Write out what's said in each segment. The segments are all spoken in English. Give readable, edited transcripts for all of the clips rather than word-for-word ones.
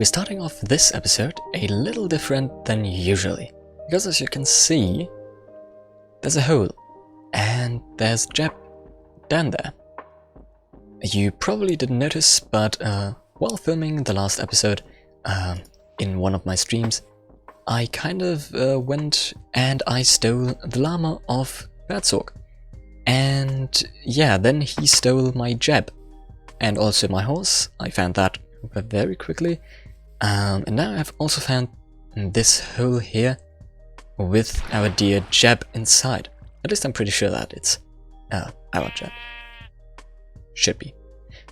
We're starting off this episode a little different than usually, because as you can see, there's a hole, and there's Jeb down there. You probably didn't notice, but while filming the last episode in one of my streams, I kind of went and I stole the llama of Herzog. And yeah, then he stole my Jeb, and also my horse. I found that very quickly. And now I've also found this hole here with our dear Jeb inside. At least I'm pretty sure that it's our Jeb. Should be.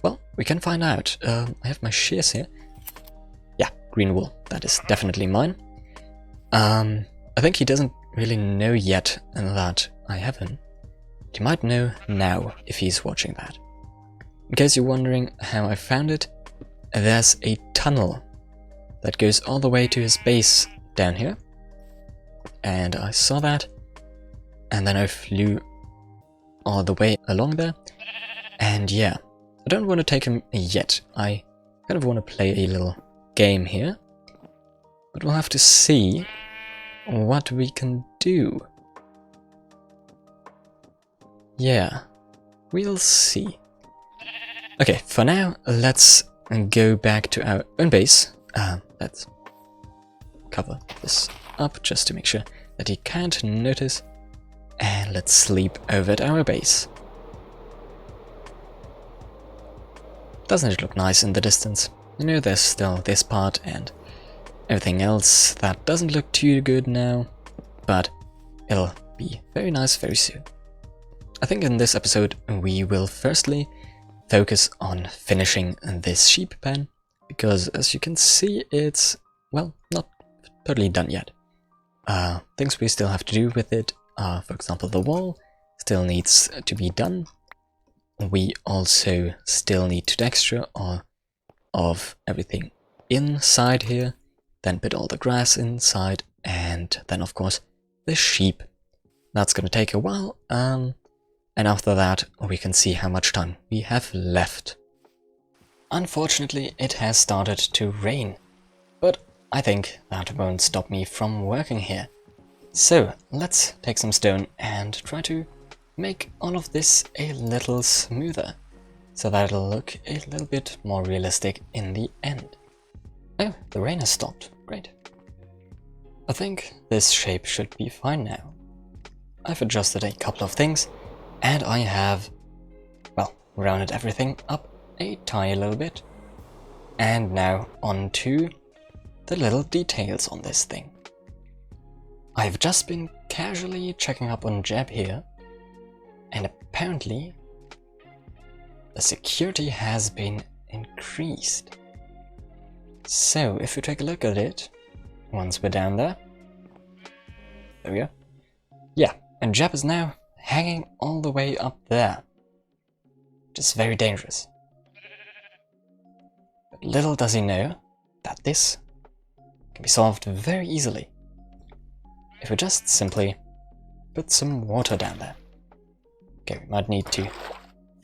Well, we can find out. I have my shears here. Yeah, green wool. That is definitely mine. I think he doesn't really know yet that I have him. He might know now if he's watching that. In case you're wondering how I found it, there's a tunnel that goes all the way to his base down here. And I saw that, and then I flew all the way along there. And yeah, I don't want to take him yet. I kind of want to play a little game here. But we'll have to see what we can do. Yeah, we'll see. Okay, for now, let's go back to our own base. Let's cover this up just to make sure that he can't notice. And let's sleep over at our base. Doesn't it look nice in the distance? You know, there's still this part and everything else that doesn't look too good now, but it'll be very nice very soon. I think in this episode we will firstly focus on finishing this sheep pen, because as you can see it's, well, not totally done yet. Things we still have to do with it are, for example, the wall still needs to be done. We also still need to texture of everything inside here, then put all the grass inside, and then of course the sheep. That's gonna take a while, and after that we can see how much time we have left. Unfortunately, it has started to rain, but I think that won't stop me from working here. So let's take some stone and try to make all of this a little smoother, so that it'll look a little bit more realistic in the end. Oh, the rain has stopped. Great. I think this shape should be fine now. I've adjusted a couple of things, and I have, well, rounded everything up a tiny little bit. And now on to the little details on this thing. I've just been casually checking up on Jeb here, and apparently the security has been increased. So if we take a look at it, once we're down there, there we go. Yeah, and Jeb is now hanging all the way up there, which is very dangerous. But little does he know that this can be solved very easily if we just simply put some water down there. Okay, we might need to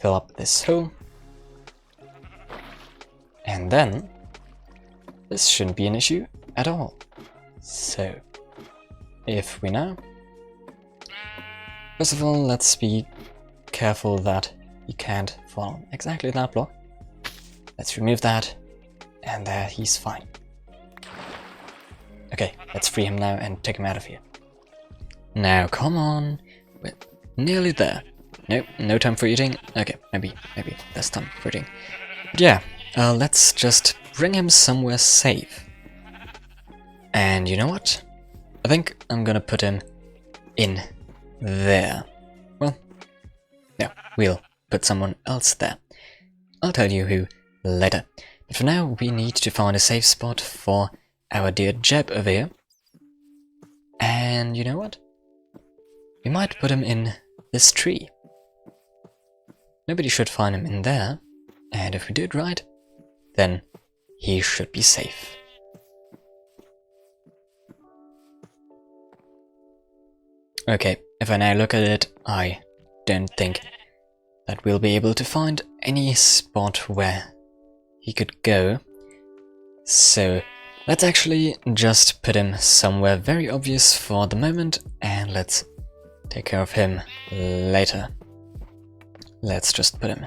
fill up this hole, and then this shouldn't be an issue at all. So, if we now, first of all, let's be careful that he can't fall on exactly that block. Let's remove that, and there, he's fine. Okay, let's free him now and take him out of here. Now, come on, we're nearly there. Nope, no time for eating. Okay, maybe there's time for eating. But yeah, let's just bring him somewhere safe. And you know what? I think I'm gonna put him in there. Well, no, we'll put someone else there. I'll tell you who later. But for now, we need to find a safe spot for our dear Jeb over here. And you know what? We might put him in this tree. Nobody should find him in there, and if we do it right, then he should be safe. Okay, if I now look at it, I don't think that we'll be able to find any spot where he could go. So let's actually just put him somewhere very obvious for the moment, and let's take care of him later. Let's just put him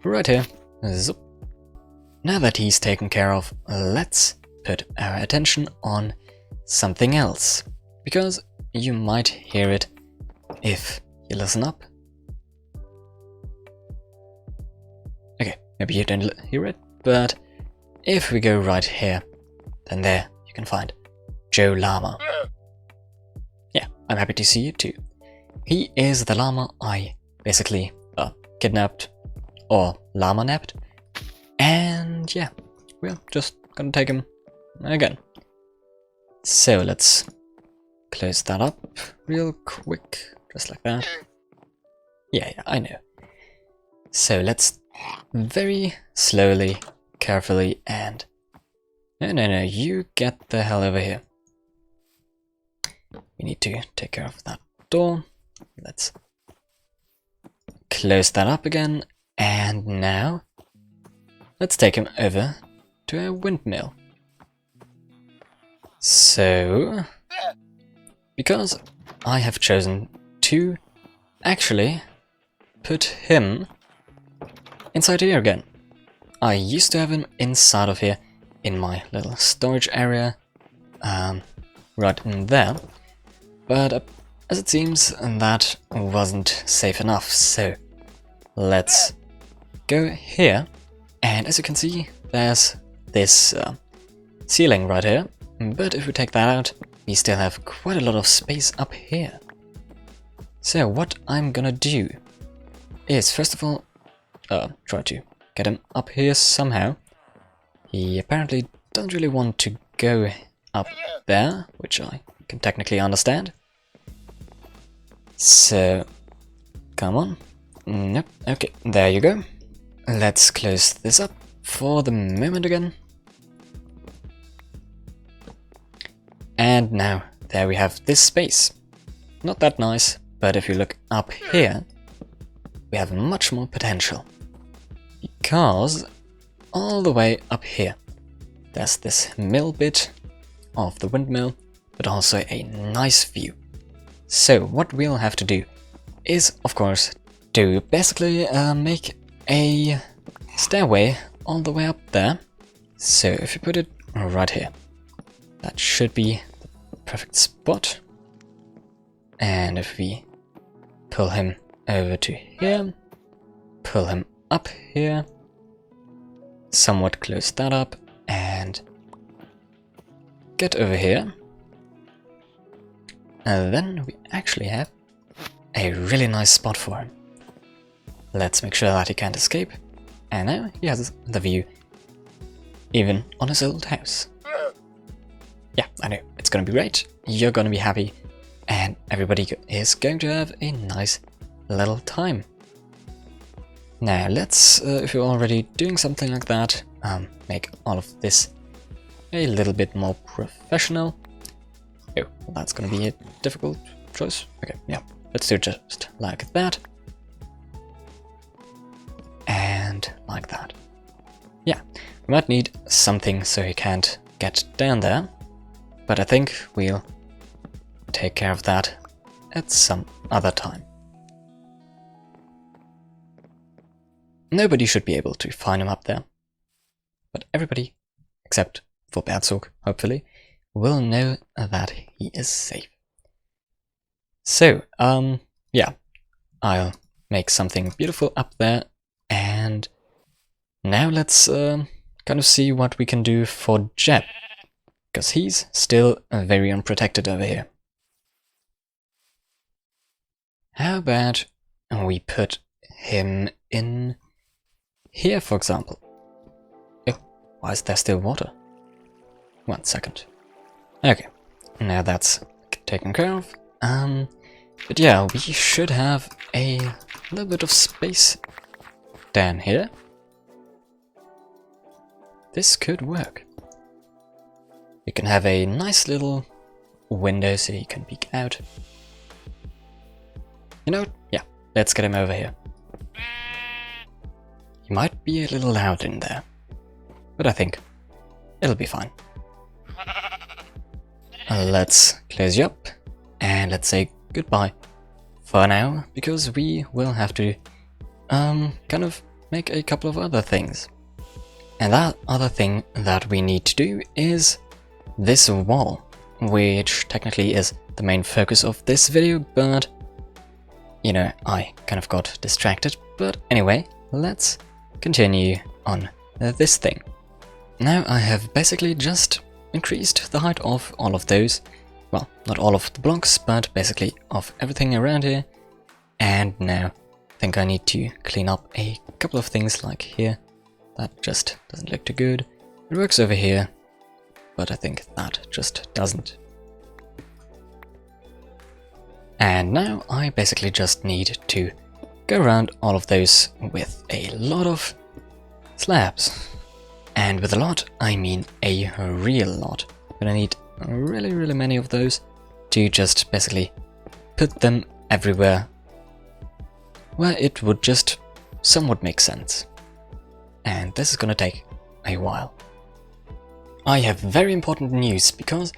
right here. Zoop. Now that he's taken care of, let's put our attention on something else, because you might hear it if you listen up. Okay, maybe you don't hear it, but if we go right here, then there you can find Joe Llama. Yeah, I'm happy to see you too. He is the llama I basically kidnapped or llama napped, and yeah, we're just gonna take him again. So let's close that up real quick, just like that. Yeah, I know. So let's very slowly, carefully, and no, you get the hell over here. We need to take care of that door. Let's close that up again, and now let's take him over to a windmill. So, because I have chosen to actually put him inside here again. I used to have him inside of here in my little storage area, right in there, but as it seems that wasn't safe enough, so let's go here, and as you can see there's this ceiling right here, but if we take that out we still have quite a lot of space up here. So what I'm gonna do is first of all try to get him up here somehow. He apparently doesn't really want to go up there, which I can technically understand. So, come on. Nope. Okay, there you go. Let's close this up for the moment again. And now, there we have this space. Not that nice, but if you look up here, we have much more potential. Because all the way up here, there's this mill bit of the windmill, but also a nice view. So what we'll have to do is, of course, to basically make a stairway all the way up there. So if you put it right here, that should be the perfect spot. And if we pull him over to here, pull him up here, somewhat close that up, and get over here. And then we actually have a really nice spot for him. Let's make sure that he can't escape. And now he has the view, even on his old house. Yeah, I know, it's gonna be great, you're gonna be happy, and everybody is going to have a nice little time. Now let's, if you're already doing something like that, make all of this a little bit more professional. Oh, well, that's gonna be a difficult choice. Okay, yeah, let's do it just like that. And like that. Yeah, we might need something so he can't get down there, but I think we'll take care of that at some other time. Nobody should be able to find him up there, but everybody, except for Berzog, hopefully, will know that he is safe. So, yeah, I'll make something beautiful up there, and now let's kind of see what we can do for Jeb, because he's still very unprotected over here. How about we put him in here, for example? Oh, why is there still water? 1 second. Okay, now that's taken care of. But yeah, we should have a little bit of space down here. This could work. We can have a nice little window so you can peek out. You know what? Yeah, let's get him over here. He might be a little loud in there, but I think it'll be fine. Let's close you up and let's say goodbye for now, because we will have to kind of make a couple of other things. And that other thing that we need to do is this wall, which technically is the main focus of this video, but you know, I kind of got distracted. But anyway, let's continue on this thing. Now I have basically just increased the height of all of those, well, not all of the blocks, but basically of everything around here. And now I think I need to clean up a couple of things like here. That just doesn't look too good. It works over here, but I think that just doesn't. And now I basically just need to go around all of those with a lot of slabs. And with a lot, I mean a real lot. But I need really many of those to just basically put them everywhere where it would just somewhat make sense. And this is gonna take a while. I have very important news because,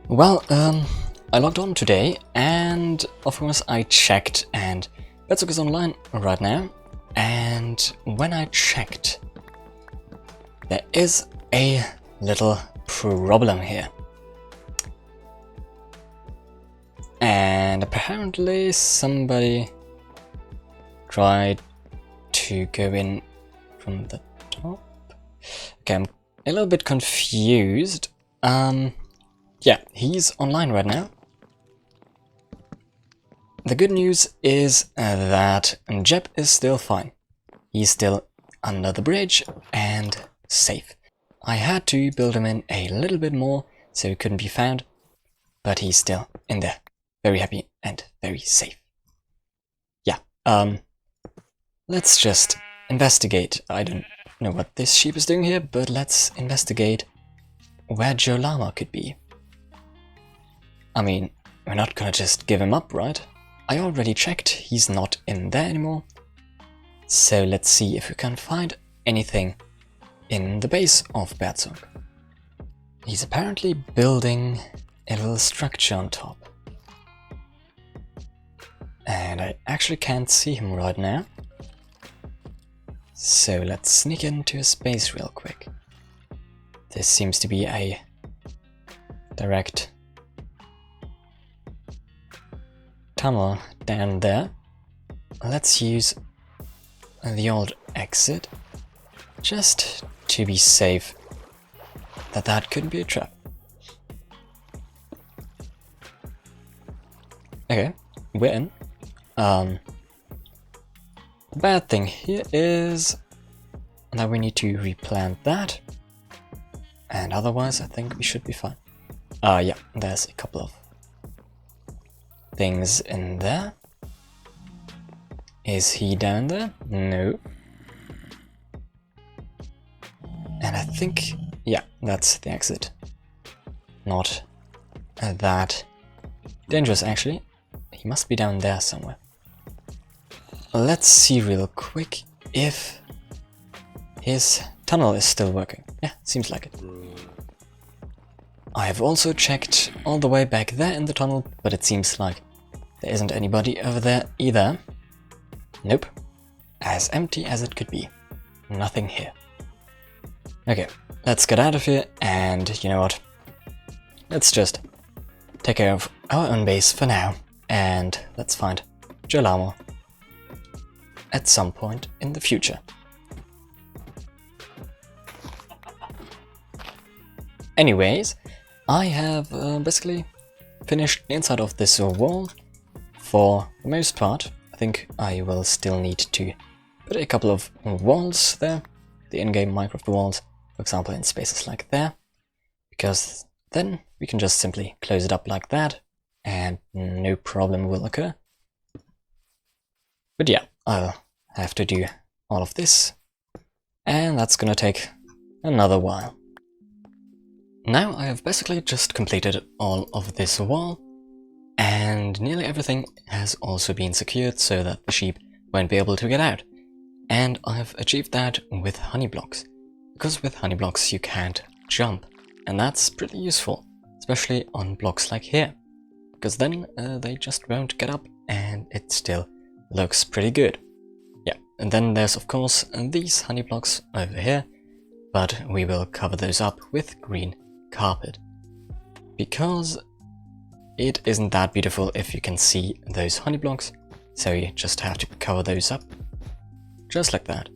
well, I logged on today and of course I checked, and Bedsock is online right now, and when I checked, there is a little problem here. And apparently somebody tried to go in from the top. Okay, I'm a little bit confused. Yeah, he's online right now. The good news is that Jeb is still fine. He's still under the bridge and safe. I had to build him in a little bit more so he couldn't be found, but he's still in there. Very happy and very safe. Yeah, let's just investigate. I don't know what this sheep is doing here, but let's investigate where llama could be. I mean, we're not gonna just give him up, right? I already checked, he's not in there anymore. So let's see if we can find anything in the base of Bedsock. He's apparently building a little structure on top. And I actually can't see him right now. So let's sneak into his base real quick. This seems to be a direct tunnel down there. Let's use the old exit just to be safe that that couldn't be a trap. Okay, we're in. The bad thing here is that we need to replant that, and otherwise I think we should be fine. Yeah, there's a couple of things in there. Is he down there? No. And I think, yeah, that's the exit. Not that dangerous actually. He must be down there somewhere. Let's see real quick if his tunnel is still working. Yeah, seems like it. I have also checked all the way back there in the tunnel, but it seems like there isn't anybody over there either. Nope. As empty as it could be. Nothing here. Okay, let's get out of here, and you know what? Let's just take care of our own base for now, and let's find llama at some point in the future. Anyways, I have basically finished the inside of this wall for the most part. I think I will still need to put a couple of walls there, the in-game Minecraft walls, for example in spaces like there, because then we can just simply close it up like that and no problem will occur. But yeah, I'll have to do all of this, and that's gonna take another while. Now I have basically just completed all of this wall, and nearly everything has also been secured so that the sheep won't be able to get out. And I have achieved that with honey blocks, because with honey blocks you can't jump, and that's pretty useful, especially on blocks like here, because then they just won't get up and it still looks pretty good. Yeah, and then there's of course these honey blocks over here, but we will cover those up with green carpet, because it isn't that beautiful if you can see those honey blocks, so you just have to cover those up, just like that.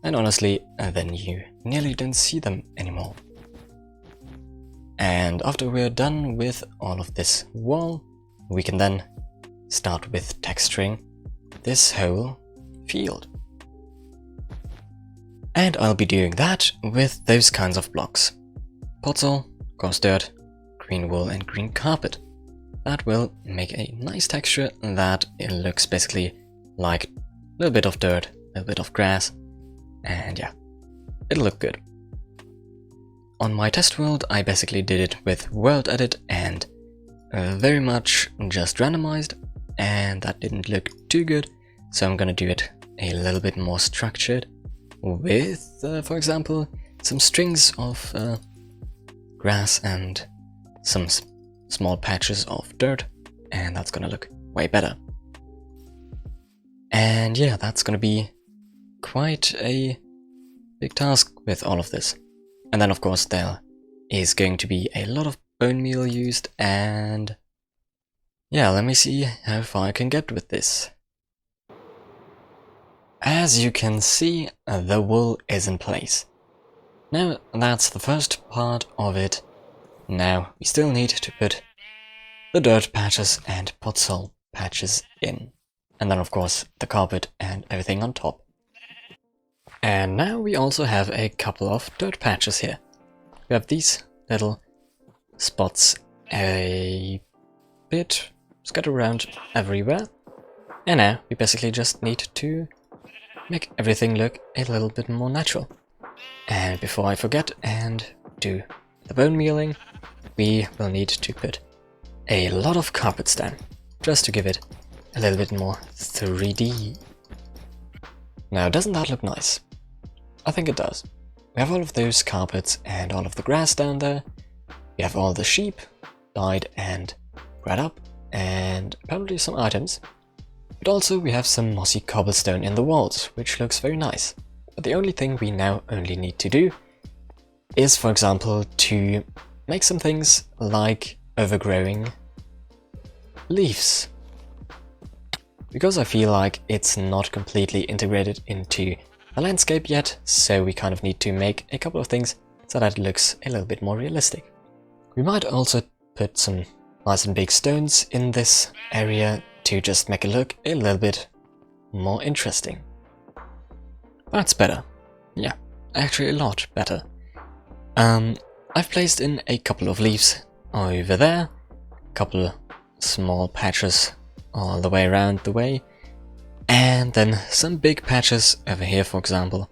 And honestly, then you nearly don't see them anymore. And after we're done with all of this wall, we can then start with texturing this whole field. And I'll be doing that with those kinds of blocks. Potsoil, coarse dirt, green wool and green carpet. That will make a nice texture that it looks basically like a little bit of dirt, a little bit of grass, and yeah, it'll look good. On my test world, I basically did it with world edit and very much just randomized, and that didn't look too good, so I'm gonna do it a little bit more structured with, for example, some strings of grass and some small patches of dirt, and that's gonna look way better. And yeah, that's gonna be quite a big task with all of this. And then of course there is going to be a lot of bone meal used, and yeah, let me see how far I can get with this. As you can see, the wool is in place. Now that's the first part of it. Now we still need to put the dirt patches and potsoil patches in. And then of course the carpet and everything on top. And now we also have a couple of dirt patches here. We have these little spots a bit scattered around everywhere. And now we basically just need to make everything look a little bit more natural. And before I forget and do the bone mealing, we will need to put a lot of carpets down, just to give it a little bit more 3D. Now, doesn't that look nice? I think it does. We have all of those carpets and all of the grass down there. We have all the sheep dyed and bred up, and probably some items. But also we have some mossy cobblestone in the walls, which looks very nice. But the only thing we now only need to do is, for example, to make some things like overgrowing leaves. Because I feel like it's not completely integrated into the landscape yet, so we kind of need to make a couple of things so that it looks a little bit more realistic. We might also put some nice and big stones in this area to just make it look a little bit more interesting. That's better. Yeah, actually a lot better. I've placed in a couple of leaves over there, a couple small patches all the way around the way, and then some big patches over here, for example.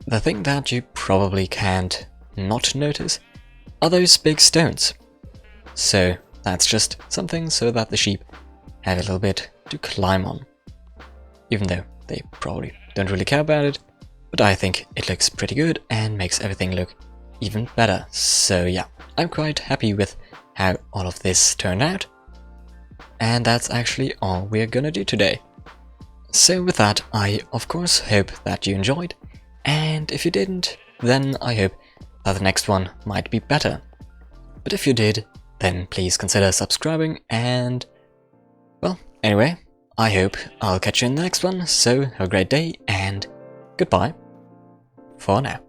The thing that you probably can't not notice are those big stones. So that's just something so that the sheep have a little bit to climb on. Even though they probably don't really care about it, but I think it looks pretty good and makes everything look even better. So yeah, I'm quite happy with how all of this turned out. And that's actually all we're gonna do today. So with that, I of course hope that you enjoyed, and if you didn't, then I hope that the next one might be better. But if you did, then please consider subscribing, and well, anyway, I hope I'll catch you in the next one, so have a great day, and goodbye for now.